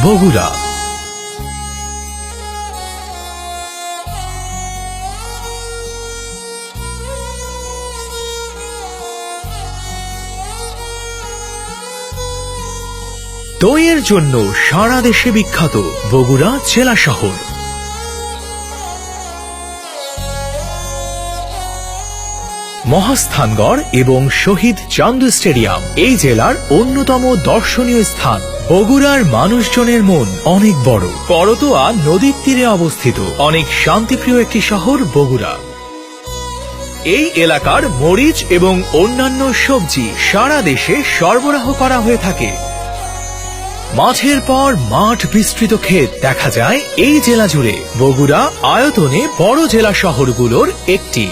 বগুড়া। দইয়ের জন্য সারা দেশে বিখ্যাত বগুড়া জেলা শহর। মহাস্থানগড় এবং শহীদ চান্দু স্টেডিয়াম এই জেলার অন্যতম দর্শনীয় স্থান। বগুড়ার মানুষজনের মন অনেক বড়। করতোয়া নদীর তীরে অবস্থিত অনেক শান্তিপ্রিয় একটি শহর বগুড়া। এই এলাকার মরিচ এবং অন্যান্য সবজি সারা দেশে সরবরাহ করা হয়ে থাকে। মাঠের পর মাঠ বিস্তৃত ক্ষেত দেখা যায় এই জেলা জুড়ে। বগুড়া আয়তনে বড় জেলা শহরগুলোর একটি।